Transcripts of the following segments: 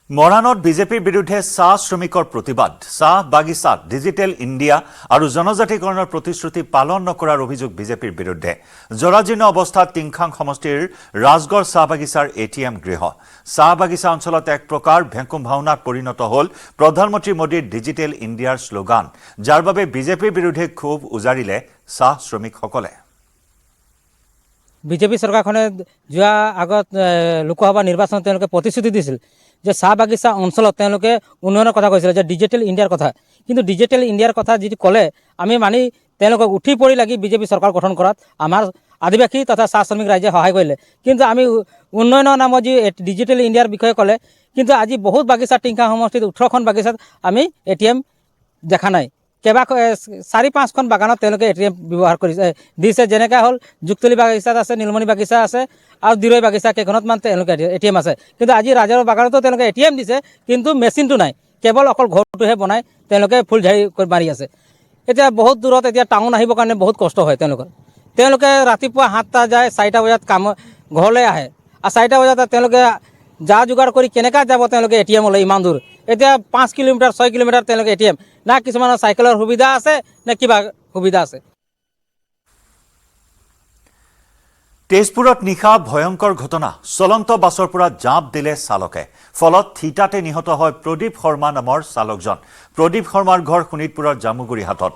মৰাণত বিজেপিৰ বিৰুদ্ধে চাহ শ্ৰমিকৰ প্ৰতিবাদ চাহ বাগিচাত ডিজিটেল ইণ্ডিয়া আৰু জনজাতিকৰণৰ প্ৰতিশ্ৰুতি পালন নকৰাৰ অভিযোগ বিজেপিৰ বিৰুদ্ধে জৰাজীৰ্ণ অৱস্থাত টিংখাং সমষ্টিৰ ৰাজগড় চাহ বাগিচাৰ এটিএম গৃহ চাহ বাগিচা অঞ্চলত এক প্ৰকাৰ ভেকুম ভাওনাত পৰিণত হ'ল প্ৰধানমন্ত্ৰী মোদীৰ ডিজিটেল ইণ্ডিয়াৰ শ্লোগান যাৰ বাবে বিজেপিৰ বিৰুদ্ধে ক্ষোভ উজাৰিলে চাহ শ্ৰমিকসকলে বিজেপি চৰকাৰখনে যোৱা আগত লোকসভা নিৰ্বাচনত তেওঁলোকে প্ৰতিশ্ৰুতি দিছিল যে চাহ বাগিচা অঞ্চলত তেওঁলোকে উন্নয়নৰ কথা কৈছিল যে ডিজিটেল ইণ্ডিয়াৰ কথা কিন্তু ডিজিটেল ইণ্ডিয়াৰ কথা যিটো ক'লে আমি মানি তেওঁলোকক উঠি পৰি লাগি বিজেপি চৰকাৰ গঠন কৰাত আমাৰ আদিবাসী তথা চাহ শ্ৰমিক ৰাইজে সহায় কৰিলে কিন্তু আমি উন্নয়নৰ নামত যি ডিজিটেল ইণ্ডিয়াৰ বিষয়ে ক'লে কিন্তু আজি বহুত বাগিচা টিংখাং সমষ্টিত 18খন বাগিচাত আমি এটিএম দেখা নাই কেবা 4-5খন বাগানত তেওঁলোকে এটিএম ব্যৱহাৰ কৰিছে দিছে যেনেকৈ হ'ল যুক্তলি বাগিচাত আছে নীলমণি বাগিচা আছে আৰু দিৰৈ বাগিচা কেইখনত মান তেওঁলোকে এটিএম আছে কিন্তু আজি ৰাজৰ বাগানতো তেওঁলোকে এটিএম দিছে কিন্তু মেচিনটো নাই কেৱল অকল ঘৰটোহে বনাই তেওঁলোকে ফুলঝাৰি কৰি মাৰি আছে এতিয়া বহুত দূৰত এতিয়া টাউন আহিবৰ কাৰণে বহুত কষ্ট হয় তেওঁলোকে ৰাতিপুৱা 7টা যায় 4টা বজাত কাম ঘৰলৈ আহে আৰু 4টা বজাত তেওঁলোকে যা যোগাৰ কৰি কেনেকৈ যাব তেওঁলোকে এটিএমলৈ ইমান দূৰ এতিয়া 5 কিলোমিটাৰ 6 কিলোমিটাৰ তেওঁলোকে এটিএম না কিছুমানৰ চাইকেলৰ সুবিধা আছে নে কিবা সুবিধা আছে তেজপুৰত নিশা ভয়ংকৰ ঘটনা চলন্ত বাছৰ পৰা জাঁপ দিলে চালকে ফলত থিতাতে নিহত হয় প্ৰদীপ শৰ্মা নামৰ চালকজন প্ৰদীপ শৰ্মাৰ ঘৰ শোণিতপুৰৰ জামুগুৰি হাটত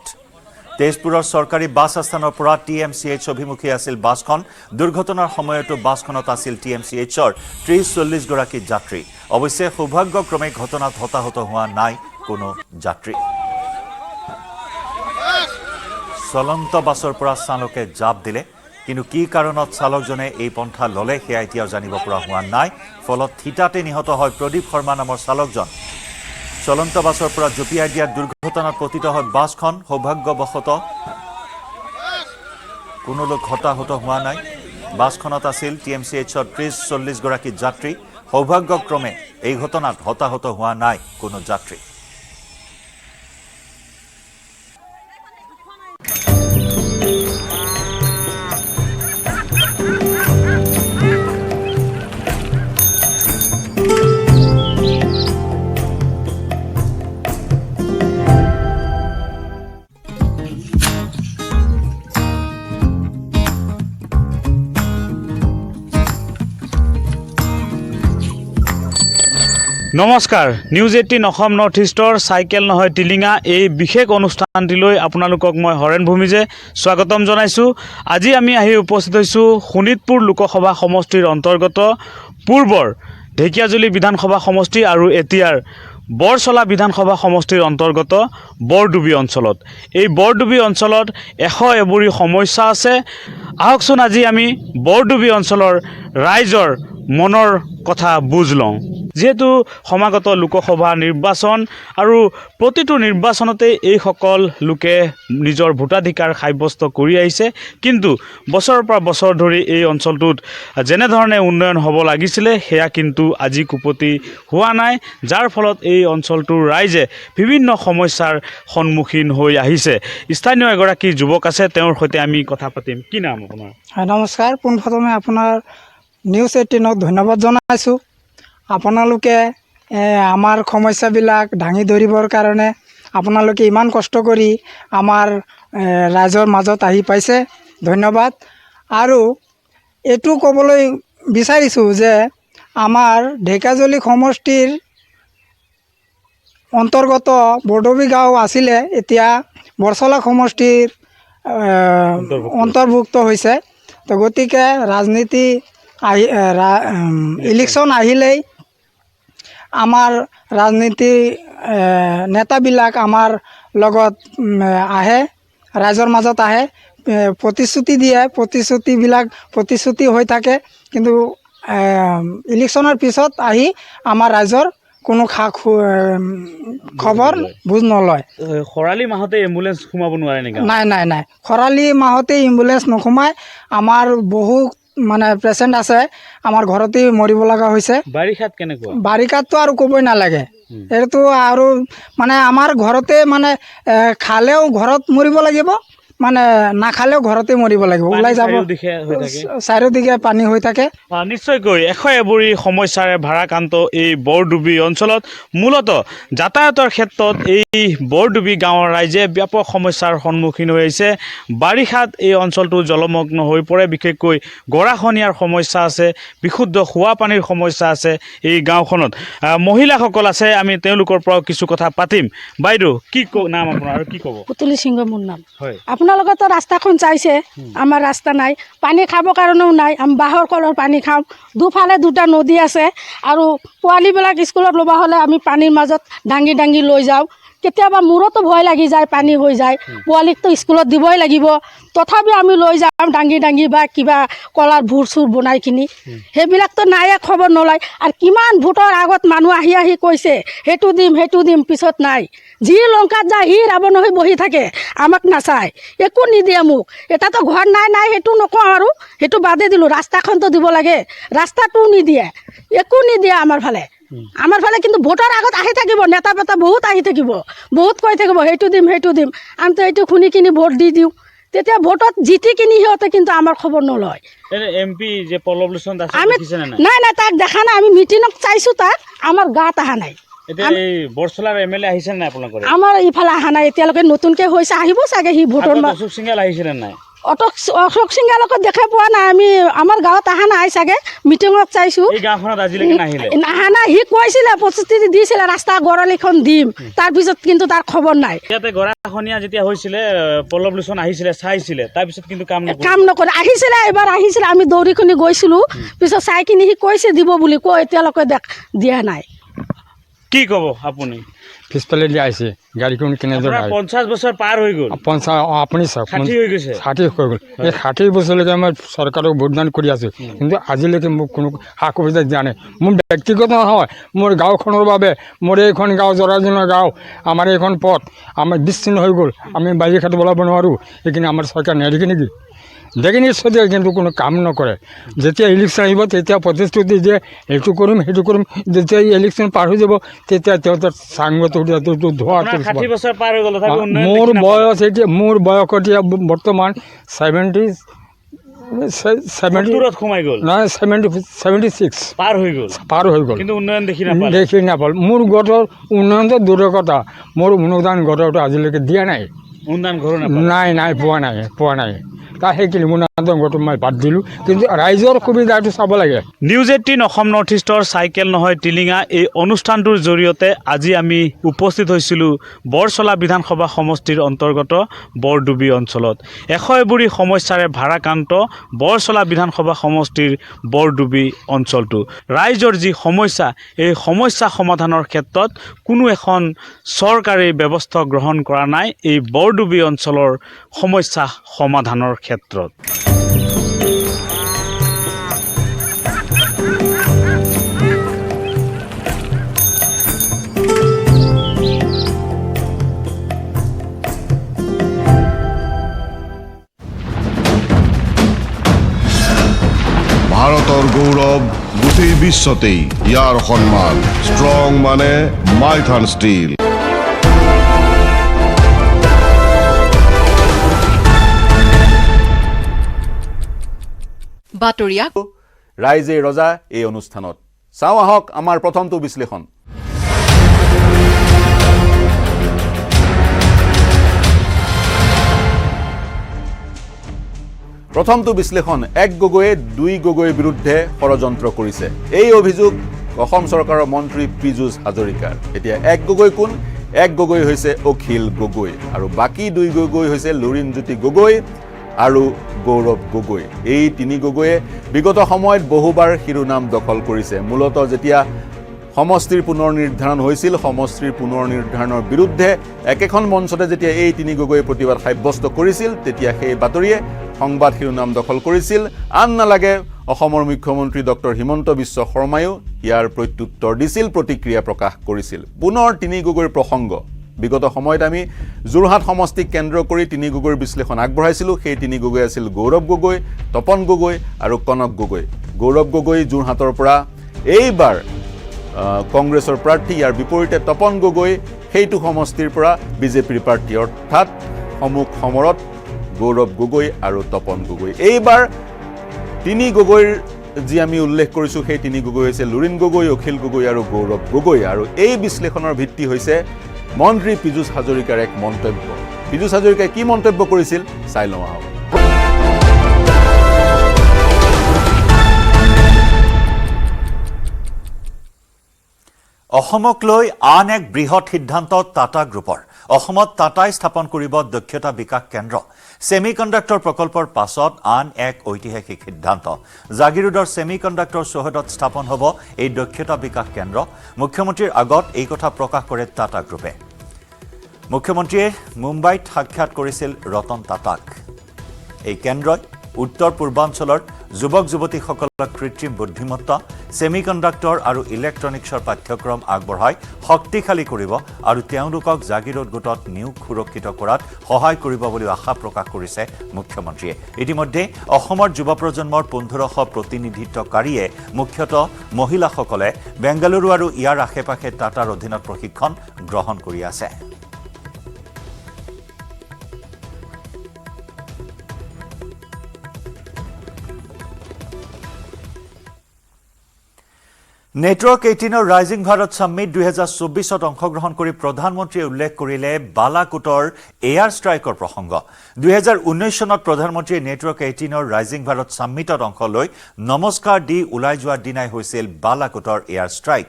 তেজপুৰৰ চৰকাৰী বাছ আস্থানৰ পৰা TMCH অভিমুখী আছিল বাছখন দুৰ্ঘটনাৰ সময়তো বাছখনত আছিল TMCHৰ 30-40 গৰাকী যাত্ৰী অৱশ্যে সৌভাগ্যক্ৰমে ঘটনাত হতাহত হোৱা নাই কোনো যাত্ৰী চলন্ত বাছৰ পৰা চালকে জাঁপ দিলে কিন্তু কি কাৰণত চালকজনে এই পন্থা ললে সেয়া এতিয়াও জানিব পৰা হোৱা নাই ফলত থিতাতে নিহত হয় প্ৰদীপ শৰ্মা নামৰ চালকজন চলন্ত বাছৰ পৰা জঁপিয়াই দিয়া দুৰ্ঘটনাত পতিত হয় বাছখন সৌভাগ্যবশত কোনো লোক হতাহত হোৱা নাই বাছখনত আছিল TMCHৰ 30-40 গৰাকী যাত্ৰী সৌভাগ্যক্ৰমে এই ঘটনাত হতাহত হোৱা নাই কোনো যাত্ৰী নমস্কাৰ নিউজ 18 অসম নৰ্থ ইষ্টৰ চাইকেল নহয় টিলিঙা এই বিশেষ অনুষ্ঠানটিলৈ আপোনালোকক মই হৰেণ ভূমিজে স্বাগতম জনাইছোঁ আজি আমি আহি উপস্থিত হৈছোঁ শোণিতপুৰ লোকসভা সমষ্টিৰ অন্তৰ্গত পূৰ্বৰ ঢেকিয়াজুলি বিধানসভা সমষ্টি আৰু এতিয়াৰ বৰচলা বিধানসভা সমষ্টিৰ অন্তৰ্গত বৰডুবি অঞ্চলত এই বৰডুবি অঞ্চলত 100 এবুৰি সমস্যা আছে আহকচোন আজি আমি বৰডুবি অঞ্চলৰ ৰাইজৰ মনৰ কথা বুজ লওঁ যেহেতু সমাগত লোকসভা নিৰ্বাচন আৰু প্ৰতিটো নিৰ্বাচনতে এইসকল লোকে নিজৰ ভোটাধিকাৰ সাব্যস্ত কৰি আহিছে কিন্তু বছৰৰ পৰা বছৰ ধৰি এই অঞ্চলটোত যেনেধৰণে উন্নয়ন হ'ব লাগিছিলে সেয়া কিন্তু আজি কুপতি হোৱা নাই যাৰ ফলত এই অঞ্চলটোৰ ৰাইজে বিভিন্ন সমস্যাৰ সন্মুখীন হৈ আহিছে স্থানীয় এগৰাকী যুৱক আছে তেওঁৰ সৈতে আমি কথা পাতিম কি নাম আপোনাৰ নমস্কাৰ পোনপ্ৰথমে আপোনাৰ নিউজ 18ক ধন্যবাদ জনাইছোঁ আপোনালোকে আমাৰ সমস্যাবিলাক দাঙি ধৰিবৰ কাৰণে আপোনালোকে ইমান কষ্ট কৰি আমাৰ ৰাইজৰ মাজত আহি পাইছে ধন্যবাদ আৰু এইটো ক'বলৈ বিচাৰিছোঁ যে আমাৰ ঢেকিয়াজুলি সমষ্টিৰ অন্তৰ্গত বৰডুবি গাঁও আছিলে এতিয়া বৰচলা সমষ্টিৰ অন্তৰ্ভুক্ত হৈছে তো গতিকে ৰাজনীতি ইলেকশ্যন আহিলেই আমাৰ ৰাজনীতি নেতাবিলাক আমাৰ লগত আহে ৰাইজৰ মাজত আহে প্ৰতিশ্ৰুতি দিয়ে প্ৰতিশ্ৰুতি হৈ থাকে কিন্তু ইলেকশ্যনৰ পিছত আহি আমাৰ ৰাইজৰ কোনো খবৰ বুজ নলয় খৰালি মাহতে এম্বুলেন্স সোমাব নোৱাৰে নেকি নাই খৰালি মাহতে এম্বুলেন্স নোসোমায় আমাৰ বহু মানে পেচেণ্ট আছে আমাৰ ঘৰতে মৰিব লগা হৈছে বাৰিষাত কেনেকুৱা বাৰিষাততো আৰু ক'বই নালাগে এইটো আৰু মানে আমাৰ ঘৰতে মানে খালেও ঘৰত মৰিব লাগিব মানে নাখালেও ঘৰতে মৰিব লাগিব, ওলাই যাব, চাৰিওদিশে হৈ থাকে। চাৰিওদিশে পানী হৈ থাকে। নিশ্চয়কৈ এশ এবুৰি সমস্যাৰে ভাৰাক্ৰান্ত এই বৰডুবি অঞ্চলত মূলতঃ যাতায়াতৰ ক্ষেত্ৰত এই বৰডুবি গাঁৱৰ ৰাইজে ব্যাপক সমস্যাৰ সন্মুখীন হৈ আহিছে। বাৰিষাত এই অঞ্চলটো জলমগ্ন হৈ পৰে, বিশেষকৈ গৰাখহনীয়াৰ সমস্যা আছে, বিশুদ্ধ খোৱা পানীৰ সমস্যা আছে এই গাঁওখনত। মহিলাসকল আছে, আমি তেওঁলোকৰ পৰাও কিছু কথা পাতিম। বাইদেউ কি নাম আপোনাৰ আৰু কি ক'ব? পুতুলি সিংহ মোৰ নাম। হয়, আপোনালোকেতো ৰাস্তাখন চাইছে, আমাৰ ৰাস্তা নাই, পানী খাব কাৰণেও নাই, আমি বাঁহৰ কলৰ পানী খাওঁ। দুফালে দুটা নদী আছে আৰু পোৱালিবিলাক স্কুলত ল'ব হ'লে আমি পানীৰ মাজত দাঙি দাঙি লৈ যাওঁ। কেতিয়াবা মূৰতো ভয় লাগি যায়, পানী হৈ যায়, পোৱালিকতো স্কুলত দিবই লাগিব, তথাপিও আমি লৈ যাওঁ দাঙি দাঙি বা কিবা কলাৰ ভোৰ চুৰ বনাই কিনি। সেইবিলাকতো নায়ে, খবৰ নলয়। আৰু কিমান ভোটৰ আগত মানুহ আহি আহি কৈছে সেইটো দিম, পিছত নাই। যি লংকাত যায় সি ৰাৱণ হৈ বহি থাকে, আমাক নাচায়, একো নিদিয়ে মোক। এটাতো ঘৰ নাই সেইটো নকওঁ আৰু, সেইটো বাদে দিলোঁ। ৰাস্তাখনতো দিব লাগে, ৰাস্তাটোও নিদিয়ে, একো নিদিয়ে আমাৰ ফালে। কিন্তু ভোটৰ আগত আহি থাকিব, নেতা পেতা বহুত আহি থাকিব, বহুত কৈ থাকিব সেইটো দিম। আমিতো এইটো শুনি কিনি ভোট দি দিওঁ। তেতিয়া ভোটত জিতি কিনি সিহঁতে কিন্তু আমাৰ খবৰ নলয়। এমপি যে পল্লৱ লোচন দাস আমি নাই তাক দেখা নাই, আমি মিটিঙত চাইছোঁ, তাক আমাৰ গাত অহা নাই। এতিয়া এই বৰচলাৰ MLA আহিছে নাই আপোনালোকৰ? আমাৰ ইফালে অহা নাই এতিয়ালৈকে, নতুনকৈ হৈছে, আহিব চাগে সি ভোটৰ। অশোক সিংহাল আহিছিলে নাই? অশোক সিংহালক দেখা পোৱা নাই আমি, আমাৰ গাঁৱত অহা নাই চাগে, মিটিঙত চাইছোঁ। এই গাঁওখনত আজিলৈকে নাহিলে? অহা নাই, সি কৈছিলে, প্ৰতিশ্ৰুতি দিছিলে ৰাস্তা গড়ালিখন দিম, তাৰপিছত কিন্তু তাৰ খবৰ নাই। ইয়াতে গৰাখহনীয়া যেতিয়া হৈছিলে পল্লৱ লোচন আহিছিলে, চাইছিলে, তাৰপিছত কিন্তু কাম নকৰে। আহিছিলে, এবাৰ আহিছিলে, আমি দৌৰি খুনি গৈছিলোঁ, পিছত চাই কিনি সি কৈছে দিব বুলি, এতিয়ালৈকে দিয়া নাই। কি ক'ব আপুনি? পিছফালে দি আহিছে গাড়ীখন কেনেদৰে 50 বছৰ পাৰ হৈ গ'ল। আপুনি চাওক, 60 হৈ গৈছে। 60 হৈ গ'ল। এই 60 বছৰলৈকে মই চৰকাৰক ভোটদান কৰি আছোঁ, কিন্তু আজিলৈকে মোক কোনো সা সুবিধা দিয়া নাই। মোৰ ব্যক্তিগত নহয়, মোৰ গাঁওখনৰ বাবে, মোৰ এইখন গাঁও জৰাজীৰ্ণ গাঁও, আমাৰ এইখন পথ আমাৰ বিচ্ছিন্ন হৈ গ'ল, আমি বাৰিষাত ওলাব নোৱাৰোঁ। সেইখিনি আমাৰ চৰকাৰ নেদেখে নেকি? দেখি নিশ্চয়, কিন্তু কোনো কাম নকৰে। যেতিয়া ইলেকশ্যন আহিব তেতিয়া প্ৰতিশ্ৰুতি দিয়ে সেইটো কৰিম। যেতিয়া ইলেকশ্যন পাৰ হৈ যাব তেতিয়া তেওঁলোকৰ চাংগত ধোৱা। মোৰ বয়স এতিয়া, এতিয়া বৰ্তমান 76 পাৰ হৈ গ'ল, কিন্তু উন্নয়ন দেখি নাপাল। মোৰ গোটৰ উন্নয়নটো দূৰৰ কথা, মোৰ অনুদান গোটৰটো আজিলৈকে দিয়া নাই। অনুদান ঘৰো নাই, পোৱা নাই। সেইখিনি গোটটো মই বাদ দিলোঁ, কিন্তু ৰাইজৰ সুবিধাটো চাব লাগে। নিউজ 18 অসম নৰ্থ ইষ্টৰ চাইকেল নহয় টিলিঙা এই অনুষ্ঠানটোৰ জৰিয়তে আজি আমি উপস্থিত হৈছিলোঁ বৰচলা বিধানসভা সমষ্টিৰ অন্তৰ্গত বৰডুবি অঞ্চলত। এশ এবুৰি সমস্যাৰে ভাৰাক্ৰান্ত বৰচলা বিধানসভা সমষ্টিৰ বৰডুবি অঞ্চলটো। ৰাইজৰ যি সমস্যা, এই সমস্যা সমাধানৰ ক্ষেত্ৰত কোনো এখন চৰকাৰী ব্যৱস্থা গ্ৰহণ কৰা নাই এই বৰডুবি অঞ্চলৰ সমস্যা সমাধানৰ ক্ষেত্ৰত। ভাৰতৰ গৌৰৱ গোটেই বিশ্বতেই ইয়াৰ সন্মান। ষ্ট্ৰং মানে মাইথান ষ্টীল। বাতৰিয়া ৰাইজে ৰজা এই অনুষ্ঠানত চাওঁ আহক আমাৰ প্ৰথমটো বিশ্লেষণ। প্ৰথমটো বিশ্লেষণ, এক গগৈয়ে দুই গগৈৰ বিৰুদ্ধে ষড়যন্ত্ৰ কৰিছে। এই অভিযোগ অসম চৰকাৰৰ মন্ত্ৰী পীযুষ হাজৰিকাৰ। এতিয়া এক গগৈ কোন? এক গগৈ হৈছে অখিল গগৈ আৰু বাকী দুই গগৈ হৈছে লুৰিণজ্যোতি গগৈ আৰু গৌৰৱ গগৈ। এই তিনি গগৈয়ে বিগত সময়ত বহুবাৰ শিৰোনাম দখল কৰিছে। মূলতঃ যেতিয়া সমষ্টিৰ পুনৰ নিৰ্ধাৰণ হৈছিল, সমষ্টিৰ পুনৰ নিৰ্ধাৰণৰ বিৰুদ্ধে একেখন মঞ্চতে যেতিয়া এই তিনি গগৈয়ে প্ৰতিবাদ সাব্যস্ত কৰিছিল, তেতিয়া সেই বাতৰিয়ে সংবাদ শিৰোনাম দখল কৰিছিল। আন নালাগে, অসমৰ মুখ্যমন্ত্ৰী ডক্টৰ হিমন্ত বিশ্ব শৰ্মায়ো ইয়াৰ প্ৰত্যুত্তৰ দিছিল, প্ৰতিক্ৰিয়া প্ৰকাশ কৰিছিল। পুনৰ তিনি গগৈৰ প্ৰসংগ। বিগত সময়ত আমি যোৰহাট সমষ্টিক কেন্দ্ৰ কৰি তিনি গগৈৰ বিশ্লেষণ আগবঢ়াইছিলোঁ। সেই তিনি গগৈ আছিল গৌৰৱ গগৈ, তপন গগৈ আৰু কনক গগৈ। গৌৰৱ গগৈ যোৰহাটৰ পৰা এইবাৰ কংগ্ৰেছৰ প্ৰাৰ্থী, ইয়াৰ বিপৰীতে তপন গগৈ সেইটো সমষ্টিৰ পৰা বিজেপিৰ প্ৰাৰ্থী, অৰ্থাৎ সমুখ সমৰত গৌৰৱ গগৈ আৰু তপন গগৈ। এইবাৰ তিনি গগৈৰ যি আমি উল্লেখ কৰিছোঁ সেই তিনি গগৈ হৈছে লুৰিণ গগৈ, অখিল গগৈ আৰু গৌৰৱ গগৈ। আৰু এই বিশ্লেষণৰ ভিত্তি হৈছে মন্ত্ৰী পীযুষ হাজৰিকাৰ এক মন্তব্য। পীযুষ হাজৰিকাই কি মন্তব্য কৰিছিল চাই লওঁ আহক। অসমক লৈ আন এক বৃহৎ সিদ্ধান্ত টাটা গ্ৰুপৰ। অসমত টাটাই স্থাপন কৰিব দক্ষতা বিকাশ কেন্দ্ৰ। ছেমি কণ্ডাক্টৰ প্ৰকল্পৰ পাছত আন এক ঐতিহাসিক সিদ্ধান্ত। জাগিৰোডৰ ছেমি কণ্ডাক্টৰ চৌহদত স্থাপন হ'ব এই দক্ষতা বিকাশ কেন্দ্ৰ। মুখ্যমন্ত্ৰীৰ আগত এই কথা প্ৰকাশ কৰে টাটা গ্ৰুপে। মুখ্যমন্ত্ৰীয়ে মুম্বাইত সাক্ষাৎ কৰিছিল ৰতন টাটাক। এই কেন্দ্ৰই উত্তৰ পূৰ্বাঞ্চলৰ যুৱক যুৱতীসকলক কৃত্ৰিম বুদ্ধিমত্তা, ছেমি কণ্ডাক্টৰ আৰু ইলেক্ট্ৰনিক্সৰ পাঠ্যক্ৰম আগবঢ়াই শক্তিশালী কৰিব আৰু তেওঁলোকক জাগিৰোড গোটত নিয়োগ সুৰক্ষিত কৰাত সহায় কৰিব বুলি আশা প্ৰকাশ কৰিছে মুখ্যমন্ত্ৰীয়ে। ইতিমধ্যে অসমৰ যুৱ প্ৰজন্মৰ 1500 প্ৰতিনিধিত্বকাৰীয়ে মুখ্যতঃ মহিলাসকলে বেংগালুৰু আৰু ইয়াৰ আশে পাশে টাটাৰ অধীনত প্ৰশিক্ষণ গ্ৰহণ কৰি আছে। নেটৱৰ্ক 18 ৰাইজিং ভাৰত সামিট 2024 অংশগ্ৰহণ কৰি প্ৰধানমন্ত্ৰীয়ে উল্লেখ কৰিলে বালাকোটৰ এয়াৰ ষ্ট্ৰাইকৰ প্ৰসংগ। 2019 চনত প্ৰধানমন্ত্ৰীয়ে নেটৱৰ্ক 18 ৰাইজিং ভাৰত সামিটত অংশ লৈ নমস্কাৰ দি ওলাই যোৱাৰ দিনাই হৈছিল বালাকোটৰ এয়াৰ ষ্ট্ৰাইক।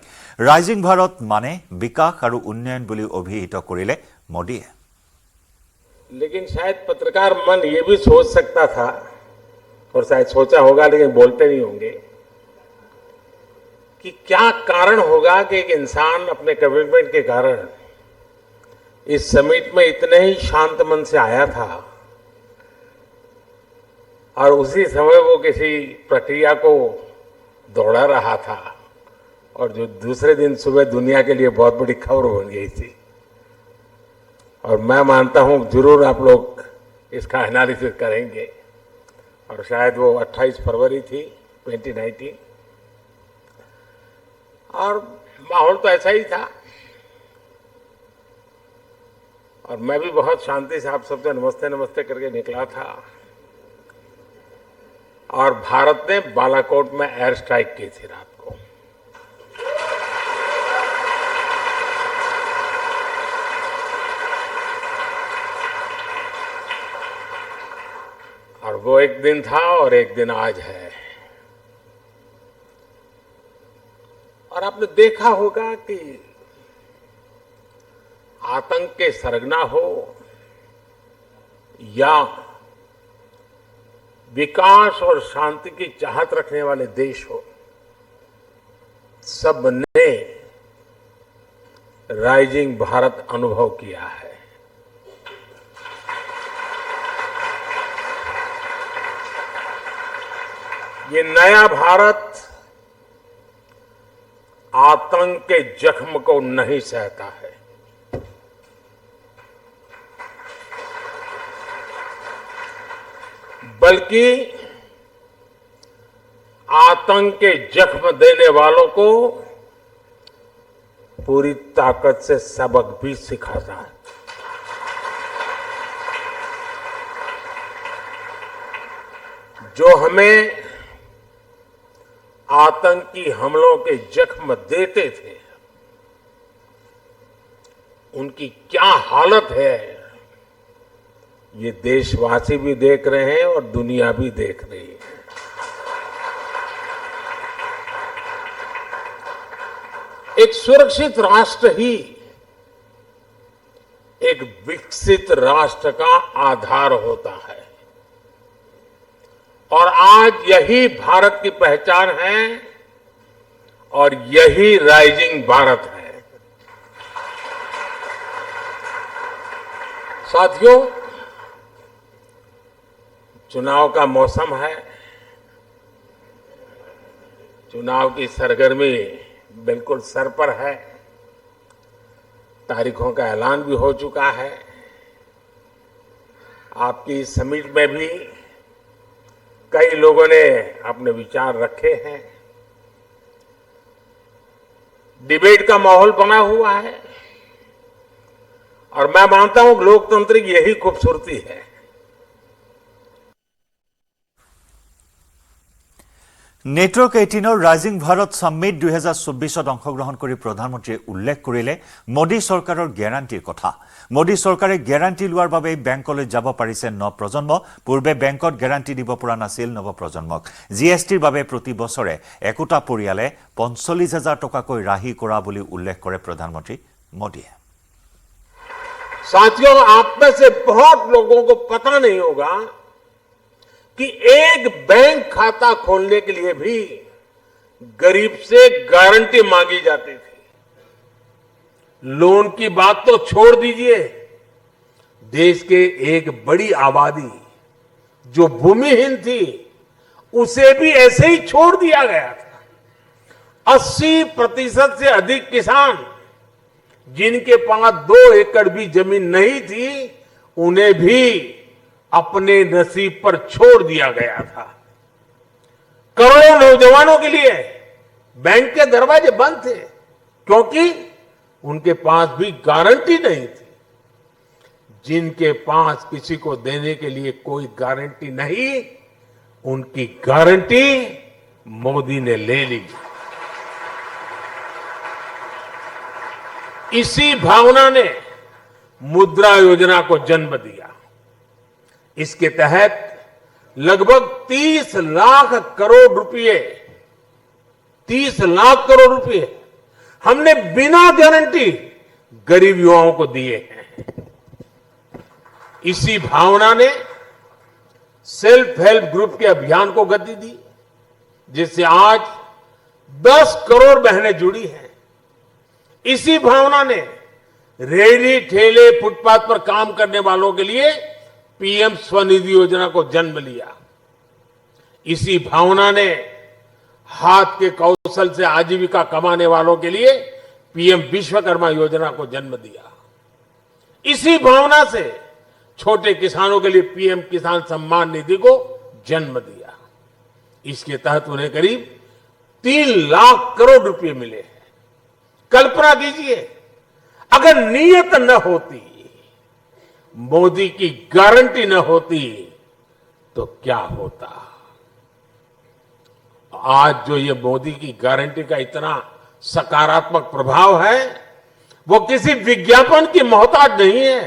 ৰাইজিং ভাৰত মানে বিকাশ আৰু উন্নয়ন বুলি অভিহিত কৰিলে মোদীয়ে। लेकिन शायद पत्रकार मन ये भी सोच सकता था और शायद सोचा होगा लेकिन बोलते नहीं होंगे कि क्या कारण होगा कि एक इंसान अपने कमिटमेंट के कारण इस समिट में इतने ही शांत मन से आया था और उसी समय वो किसी प्रक्रिया को दौड़ा रहा था और जो दूसरे दिन सुबह दुनिया के लिए बहुत बड़ी खबर बन गई थी। और मैं मानता हूं जरूर आप लोग इसका एनालिसिस करेंगे और शायद वो 28 फरवरी थी 2019 और माहौल तो ऐसा ही था और मैं भी बहुत शांति से आप सबसे नमस्ते नमस्ते करके निकला था और भारत ने बालाकोट में एयर स्ट्राइक की थी रात को। और वो एक दिन था और एक दिन आज है। और आपने देखा होगा कि आतंक के सरगना हो या विकास और शांति की चाहत रखने वाले देश हो, सबने राइजिंग भारत अनुभव किया है। ये नया भारत आतंक के जख्म को नहीं सहता है। बल्कि आतंक के जख्म देने वालों को पूरी ताकत से सबक भी सिखाता है। जो हमें आतंकी हमलों के जख्म देते थे उनकी क्या हालत है ये देशवासी भी देख रहे हैं और दुनिया भी देख रही है। एक सुरक्षित राष्ट्र ही एक विकसित राष्ट्र का आधार होता है और आज यही भारत की पहचान है और यही राइजिंग भारत है। साथियों, चुनाव का मौसम है। चुनाव की सरगर्मी बिल्कुल सर पर है। तारीखों का ऐलान भी हो चुका है। आपकी समिट में भी कई लोगों ने अपने विचार रखे हैं। डिबेट का माहौल बना हुआ है और मैं मानता हूं लोकतंत्र की यही खूबसूरती है নেটৱৰ্ক 18 ৰাইজিং ভাৰত সামিট 2024 অংশগ্ৰহণ কৰি প্ৰধানমন্ত্ৰীয়ে উল্লেখ কৰিলে মোদী চৰকাৰৰ গ্যাৰাণ্টিৰ কথা। মোদী চৰকাৰে গ্যাৰাণ্টি লোৱাৰ বাবে বেংকলৈ যাব পাৰিছে নৱপ্ৰজন্ম। পূৰ্বে বেংকত গ্যাৰাণ্টি দিব পৰা নাছিল নৱপ্ৰজন্মক। জিএছটিৰ বাবে প্ৰতি বছৰে একোটা পৰিয়ালে ৪৫,০০০ টকাকৈ ৰাহি কৰা বুলি উল্লেখ কৰে প্ৰধানমন্ত্ৰী মোদীয়ে। साथियों, आप में से बहुत लोगों को पता नहीं होगा कि एक बैंक खाता खोलने के लिए भी गरीब से गारंटी मांगी जाती थी। लोन की बात तो छोड़ दीजिए, देश के एक बड़ी आबादी जो भूमिहीन थी उसे भी ऐसे ही छोड़ दिया गया था। 80% से अधिक किसान जिनके पास 2 एकड़ भी जमीन नहीं थी उन्हें भी अपने नसीब पर छोड़ दिया गया था। करोड़ों नौजवानों के लिए बैंक के दरवाजे बंद थे क्योंकि उनके पास भी गारंटी नहीं थी। जिनके पास किसी को देने के लिए कोई गारंटी नहीं, उनकी गारंटी मोदी ने ले ली। इसी भावना ने मुद्रा योजना को जन्म दिया। इसके तहत लगभग 30 लाख करोड़ रुपए हमने बिना गारंटी गरीब युवाओं को दिए हैं। इसी भावना ने सेल्फ हेल्प ग्रुप के अभियान को गति दी, जिससे आज 10 करोड़ बहनें जुड़ी हैं। इसी भावना ने रेहड़ी ठेले फुटपाथ पर काम करने वालों के लिए पीएम स्वनिधि योजना को जन्म लिया। इसी भावना ने हाथ के कौशल से आजीविका कमाने वालों के लिए पीएम विश्वकर्मा योजना को जन्म दिया। इसी भावना से छोटे किसानों के लिए पीएम किसान सम्मान निधि को जन्म दिया। इसके तहत उन्हें करीब 3 लाख करोड़ रुपए मिले हैं। कल्पना कीजिए, अगर नीयत न होती, मोदी की गारंटी न होती तो क्या होता। आज जो ये मोदी की गारंटी का इतना सकारात्मक प्रभाव है, वो किसी विज्ञापन की मोहताज नहीं है।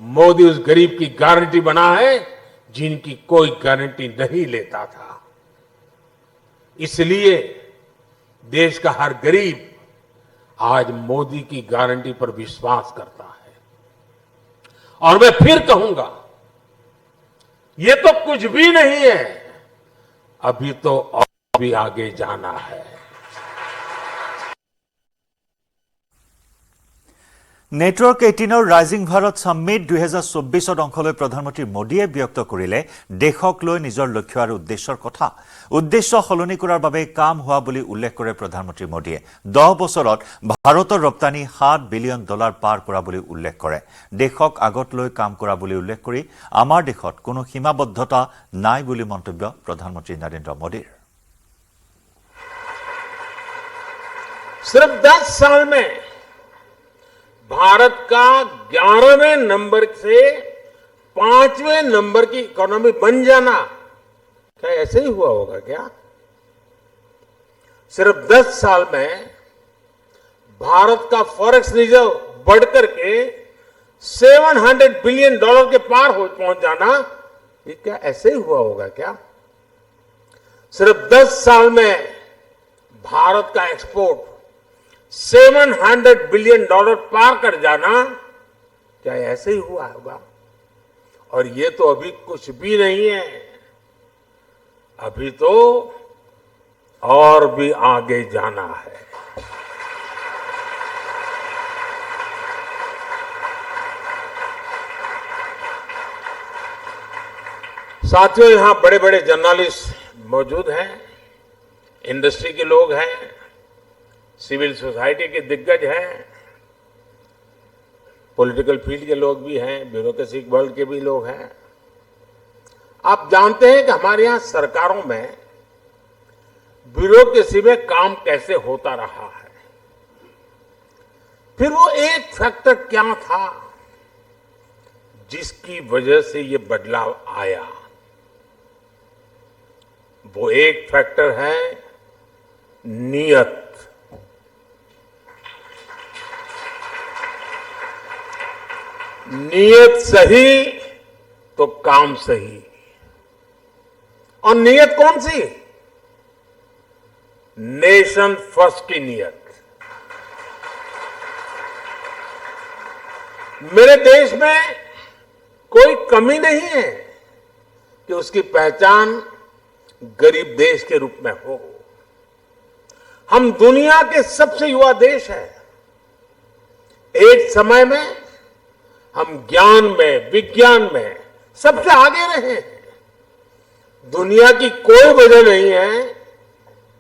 मोदी उस गरीब की गारंटी बना है जिनकी कोई गारंटी नहीं लेता था। इसलिए देश का हर गरीब आज मोदी की गारंटी पर विश्वास करता है। और मैं फिर कहूंगा, ये तो कुछ भी नहीं है, अभी तो और भी आगे जाना है। নেটৱৰ্ক 18 ৰাইজিং ভাৰত সামিট 2024 অংশলৈ প্ৰধানমন্ত্ৰী মোদীয়ে ব্যক্ত কৰিলে দেশক লৈ নিজৰ লক্ষ্য আৰু উদ্দেশ্যৰ কথা। উদ্দেশ্য সলনি কৰাৰ বাবে কাম হোৱা বুলি উল্লেখ কৰে প্ৰধানমন্ত্ৰী মোদীয়ে। 10 বছৰত ভাৰতৰ ৰপ্তানি $7 বিলিয়ন পাৰ কৰা বুলি উল্লেখ কৰে। দেশক আগত লৈ কাম কৰা বুলি উল্লেখ কৰি আমাৰ দেশত কোনো সীমাবদ্ধতা নাই বুলি মন্তব্য প্ৰধানমন্ত্ৰী নৰেন্দ্ৰ মোদীৰ। सिर्फ 10 साल में भारत का 11वें नंबर से 5वें नंबर की इकोनॉमी बन जाना, क्या ऐसे ही हुआ होगा क्या? सिर्फ 10 साल में भारत का फॉरेक्स रिजर्व बढ़कर के $700 बिलियन के पार पहुंच जाना, ये क्या ऐसे ही हुआ होगा क्या? सिर्फ 10 साल में भारत का एक्सपोर्ट $700 बिलियन पार कर जाना, क्या ऐसे ही हुआ होगा? और ये तो अभी कुछ भी नहीं है, अभी तो और भी आगे जाना है। साथियों, यहां बड़े बड़े जर्नलिस्ट मौजूद हैं, इंडस्ट्री के लोग हैं, सिविल सोसाइटी के दिग्गज हैं, पॉलिटिकल फील्ड के लोग भी हैं, ब्यूरोक्रेसी वर्ल्ड के भी लोग हैं। आप जानते हैं कि हमारे यहां सरकारों में ब्यूरोक्रेसी में काम कैसे होता रहा है। फिर वो एक फैक्टर क्या था जिसकी वजह से ये बदलाव आया? वो एक फैक्टर है नियत। नियत सही तो काम सही। और नियत कौन सी? नेशन फर्स्ट की नियत। मेरे देश में कोई कमी नहीं है कि उसकी पहचान गरीब देश के रूप में हो। हम दुनिया के सबसे युवा देश हैं। एक समय में हम ज्ञान में, विज्ञान में सबसे आगे रहे हैं। दुनिया की कोई वजह नहीं है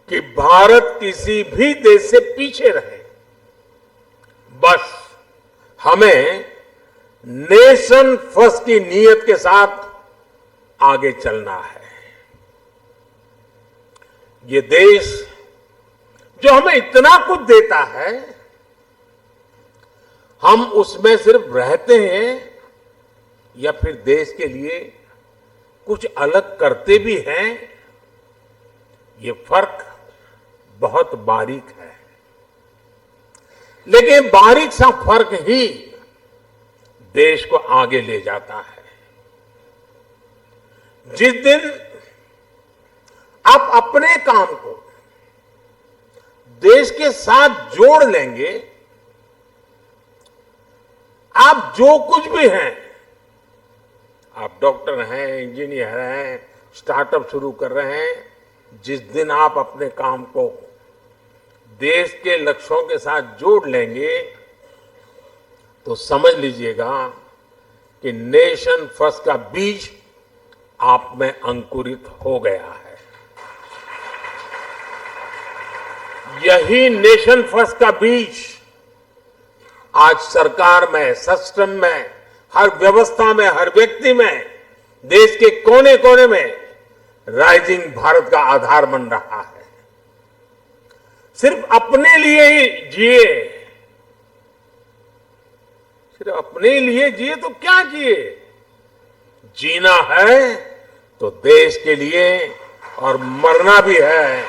कि भारत किसी भी देश से पीछे रहे। बस हमें नेशन फर्स्ट की नीयत के साथ आगे चलना है। ये देश जो हमें इतना कुछ देता है, हम उसमें सिर्फ रहते हैं या फिर देश के लिए कुछ अलग करते भी हैं, ये फर्क बहुत बारीक है। लेकिन बारीक सा फर्क ही देश को आगे ले जाता है। जिस दिन आप अपने काम को देश के साथ जोड़ लेंगे, आप जो कुछ भी हैं, आप डॉक्टर हैं, इंजीनियर हैं, स्टार्टअप शुरू कर रहे हैं, जिस दिन आप अपने काम को देश के लक्ष्यों के साथ जोड़ लेंगे तो समझ लीजिएगा कि नेशन फर्स्ट का बीज आप में अंकुरित हो गया है। यही नेशन फर्स्ट का बीज आज सरकार में, सिस्टम में, हर व्यवस्था में, हर व्यक्ति में, देश के कोने कोने में राइजिंग भारत का आधार बन रहा है। सिर्फ अपने लिए ही जिए, सिर्फ अपने लिए जिए तो क्या जिए? जीना है तो देश के लिए, और मरना भी है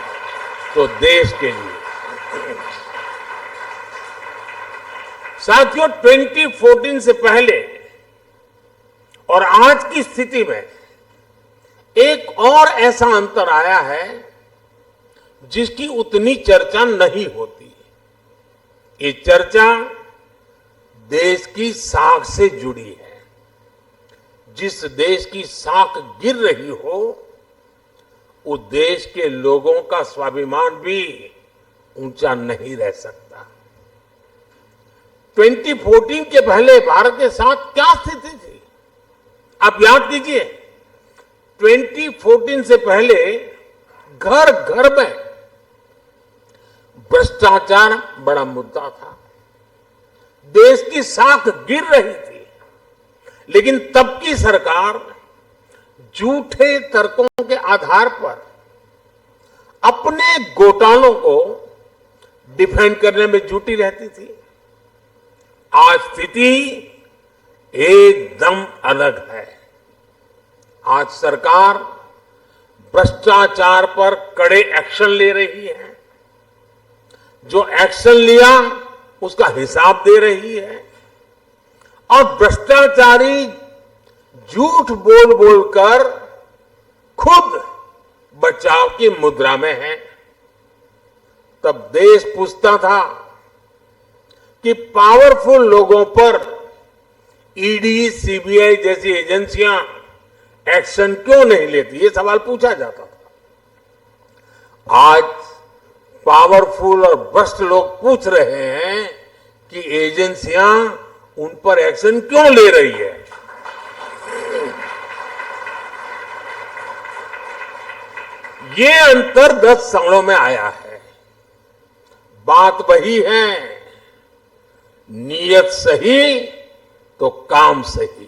तो देश के लिए। साथियों, 2014 से पहले और आज की स्थिति में एक और ऐसा अंतर आया है जिसकी उतनी चर्चा नहीं होती। ये चर्चा देश की साख से जुड़ी है। जिस देश की साख गिर रही हो, उस देश के लोगों का स्वाभिमान भी ऊंचा नहीं रह सकता। 2014 के पहले भारत के साथ क्या स्थिति थी? आप याद कीजिए, 2014 से पहले घर घर में भ्रष्टाचार बड़ा मुद्दा था। देश की साख गिर रही थी, लेकिन तब की सरकार झूठे तर्कों के आधार पर अपने घोटालों को डिफेंड करने में जुटी रहती थी। आज स्थिति एकदम अलग है। आज सरकार भ्रष्टाचार पर कड़े एक्शन ले रही है। जो एक्शन लिया उसका हिसाब दे रही है, और भ्रष्टाचारी झूठ बोल बोलकर खुद बचाव की मुद्रा में है। तब देश पूछता था कि पावरफुल लोगों पर ईडी, सीबीआई जैसी एजेंसियां एक्शन क्यों नहीं लेती, ये सवाल पूछा जाता था। आज पावरफुल और भ्रष्ट लोग पूछ रहे हैं कि एजेंसियां उन पर एक्शन क्यों ले रही है। ये अंतर 10 सालों में आया है। बात वही है, नीयत सही तो काम सही।